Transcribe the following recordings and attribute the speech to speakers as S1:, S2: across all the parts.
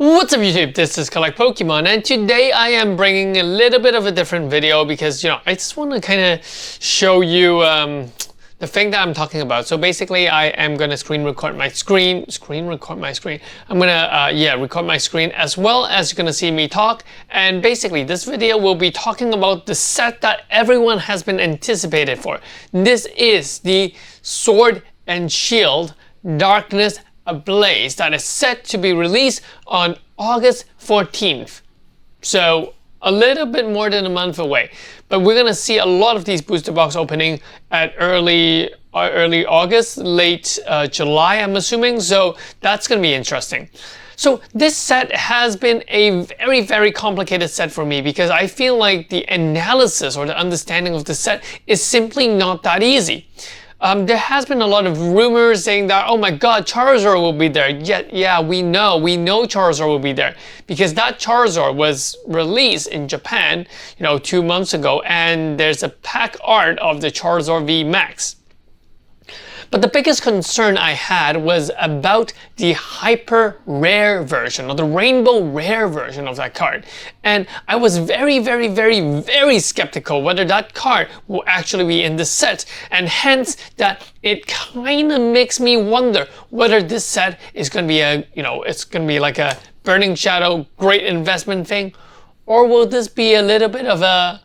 S1: What's up YouTube, this is Collect Pokemon, and today I am bringing a little bit of a different video because, I just want to kind of show you the thing that I'm talking about. So basically I am going to record my screen. I'm going to, record my screen as well as you're going to see me talk. And basically this video will be talking about the set that everyone has been anticipated for. This is the Sword and Shield Darkness Ablaze that is set to be released on August 14th. So a little bit more than a month away. But we're going to see a lot of these booster box opening at early August, late July, I'm assuming. So that's going to be interesting. So this set has been a very, very complicated set for me because I feel like the analysis or the understanding of the set is simply not that easy. There has been a lot of rumors saying that, oh my god, Chiarzard will be there. Yeah, we know Chiarzard will be there because that Chiarzard was released in Japan, 2 months ago, and there's a pack art of the Chiarzard VMAX. But the biggest concern I had was about the hyper rare version or the rainbow rare version of that card. And I was very, very, very, very skeptical whether that card will actually be in the set. And hence that it kind of makes me wonder whether this set is going to be it's going to be like a Burning Shadow great investment thing, or will this be a little bit of a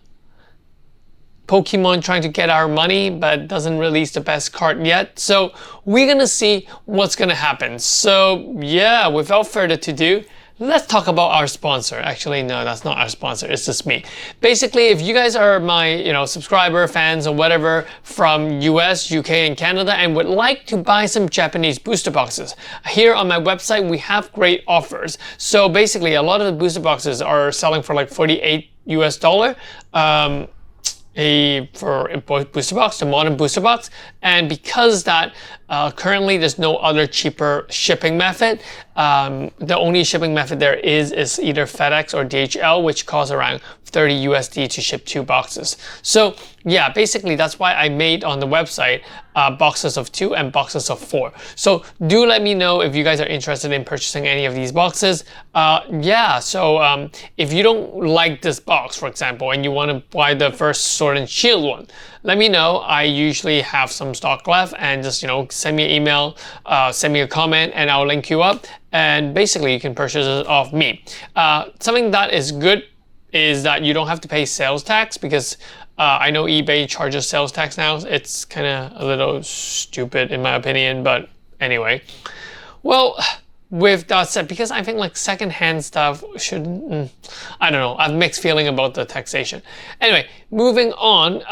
S1: Pokemon trying to get our money but doesn't release the best card yet. So we're gonna see what's gonna happen. So yeah, without further ado, let's talk about our sponsor. Actually, no, that's not our sponsor, it's just me. Basically, if you guys are my subscriber, fans, or whatever from US, UK, and Canada and would like to buy some Japanese booster boxes, here on my website we have great offers. So basically, a lot of the booster boxes are selling for like $48 US. For a booster box, the modern booster box, and because that currently there's no other cheaper shipping method, the only shipping method there is either FedEx or DHL, which costs around 30 USD to ship 2 boxes. So yeah, basically that's why I made on the website boxes of 2 and boxes of 4. So do let me know if you guys are interested in purchasing any of these boxes. If you don't like this box, for example, and you want to buy the first Sword and Shield one, let me know. I usually have some stock left, and just send me an email, send me a comment, and I'll link you up, and basically you can purchase it off me. Something that is good is that you don't have to pay sales tax, because I know eBay charges sales tax now. It's kind of a little stupid in my opinion, but anyway. Well, with that said, because I think like secondhand stuff should, I don't know, I have mixed feeling about the taxation. Anyway, moving on,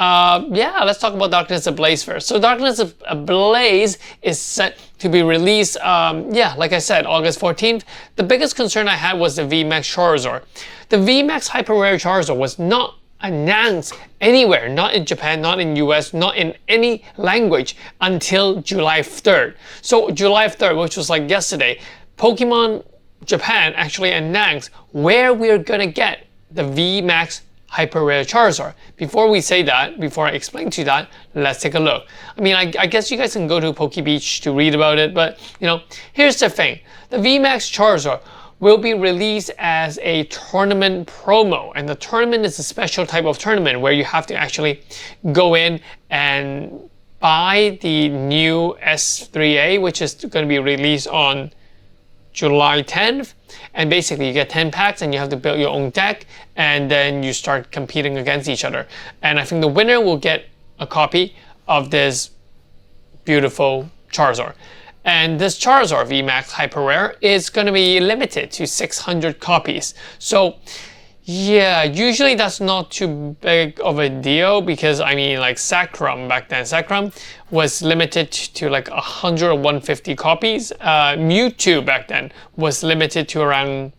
S1: let's talk about Darkness Ablaze first. So Darkness Ablaze is set to be released, like I said, August 14th. The biggest concern I had was the VMAX Chiarzard. The VMAX Hyper Rare Chiarzard was not announced anywhere, not in Japan, not in US, not in any language until July 3rd. So July 3rd, which was like yesterday, Pokemon Japan actually announced where we're gonna get the VMAX Hyper Rare Charizard. Before we say that, before I explain to you that, let's take a look. I mean, I guess you guys can go to PokeBeach to read about it, but here's the thing. The VMAX Charizard will be released as a tournament promo, and the tournament is a special type of tournament where you have to actually go in and buy the new S3A, which is going to be released on July 10th, and basically you get 10 packs and you have to build your own deck, and then you start competing against each other. And I think the winner will get a copy of this beautiful Charizard. And this Charizard VMAX Hyper Rare is going to be limited to 600 copies. So yeah, usually that's not too big of a deal, because I mean, like Sacrum back then, Sacrum was limited to like 100 or 150 copies. Mewtwo back then was limited to around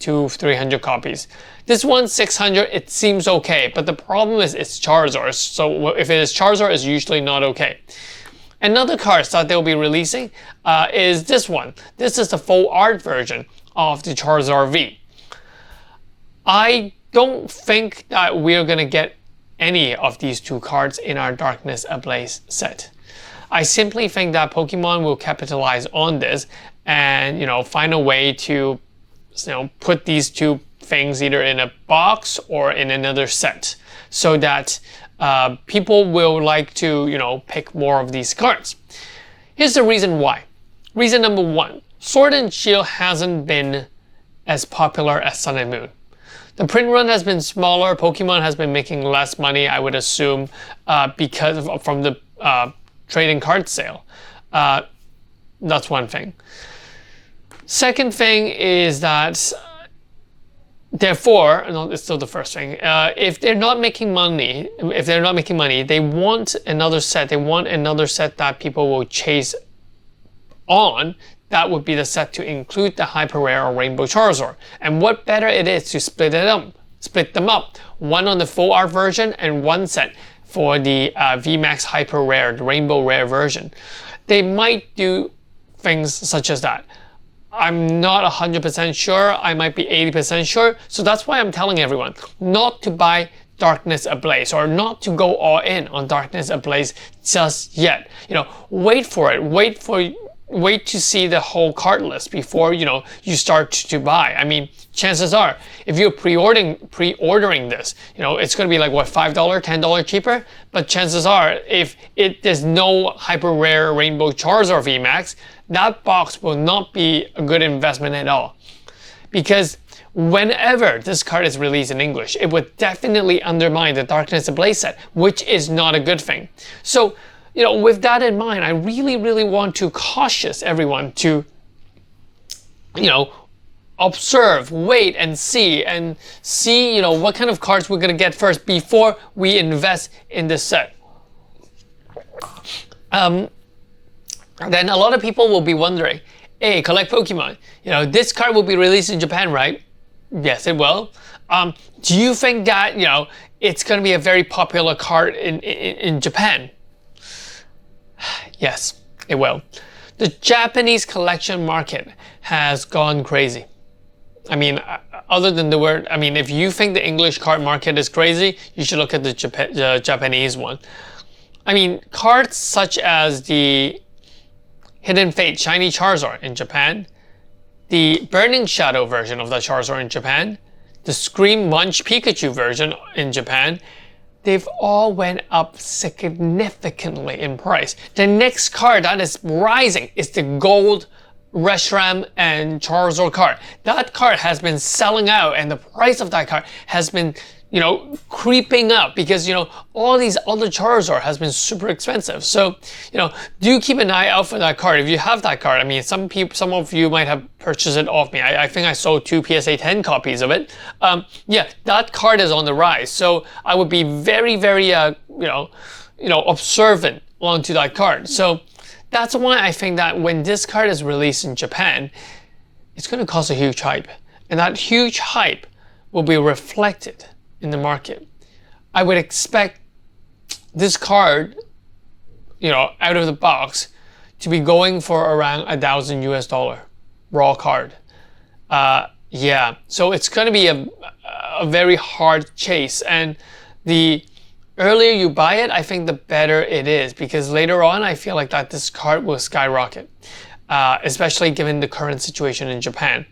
S1: 200-300 copies. This one, 600, it seems okay, but the problem is it's Charizard. So if it is Charizard, it's usually not okay. Another card that they'll be releasing is this one. This is the full art version of the Charizard V. I don't think that we're going to get any of these 2 cards in our Darkness Ablaze set. I simply think that Pokemon will capitalize on this and, find a way to put these two things either in a box or in another set, so that people will like to pick more of these cards. Here's the reason why. Reason number one: Sword and Shield hasn't been as popular as Sun and Moon. The print run has been smaller. Pokemon has been making less money, I would assume, from the trading card sale. That's one thing. Second thing is that, therefore, no, it's still the first thing. If they're not making money, they want another set. They want another set that people will chase on. That would be the set to include the Hyper Rare or Rainbow Charizard. And what better it is to split them up. One on the full art version and one set for the VMAX Hyper Rare, the Rainbow Rare version. They might do things such as that. I'm not 100% sure. I might be 80% sure. So that's why I'm telling everyone not to buy Darkness Ablaze, or not to go all in on Darkness Ablaze just yet. Wait for it. Wait to see the whole card list before you start to buy. I mean, chances are, if you're pre-ordering this, it's going to be like what, $5, $10 cheaper. But chances are, if there's no Hyper Rare Rainbow Charizard VMAX, that box will not be a good investment at all. Because whenever this card is released in English, it would definitely undermine the Darkness Ablaze set, which is not a good thing. So, with that in mind, I really, really want to caution everyone to, observe, wait and see what kind of cards we're going to get first before we invest in this set. Then a lot of people will be wondering, hey, Collect Pokemon, this card will be released in Japan, right? Yes, it will. Do you think that, it's going to be a very popular card in Japan? Yes, it will. The Japanese collection market has gone crazy. I mean, other than the word, if you think the English card market is crazy, you should look at the Japanese one. Cards such as the Hidden Fate Shiny Charizard in Japan, the Burning Shadow version of the Charizard in Japan, the Scream Munch Pikachu version in Japan, they've all went up significantly in price. The next card that is rising is the Gold Reshiram and Charizard card. That card has been selling out, and the price of that card has been creeping up because all these other Charizard has been super expensive. So do keep an eye out for that card if you have that card. Some of you might have purchased it off me. I think I sold 2 PSA 10 copies of it. Yeah, that card is on the rise. So I would be very, very observant onto that card. So that's why I think that when this card is released in Japan, it's going to cause a huge hype, and that huge hype will be reflected in the market. I would expect this card, out of the box, to be going for around $1,000 raw card. Yeah, so it's going to be a very hard chase, and the earlier you buy it, I think the better it is, because later on I feel like that this card will skyrocket, especially given the current situation in Japan,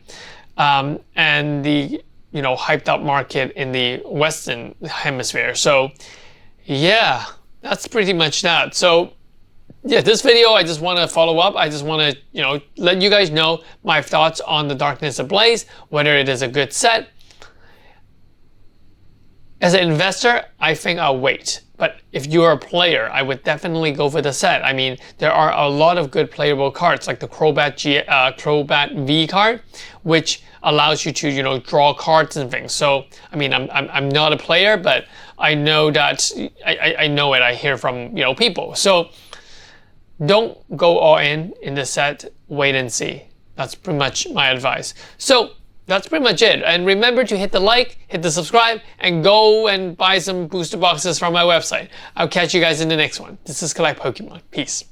S1: and the hyped up market in the Western hemisphere. So yeah, that's pretty much that. So yeah, this video, I just want to follow up. I just want to, let you guys know my thoughts on the Darkness Ablaze, whether it is a good set. As an investor, I think I'll wait. But if you're a player, I would definitely go for the set. There are a lot of good playable cards, like the Crobat V card, which allows you to, draw cards and things. So, I'm not a player, but I know that, I know it, I hear from, people. So, don't go all in the set, wait and see. That's pretty much my advice. So, that's pretty much it. And remember to hit the like, hit the subscribe, and go and buy some booster boxes from my website. I'll catch you guys in the next one. This is Collect Pokemon. Peace.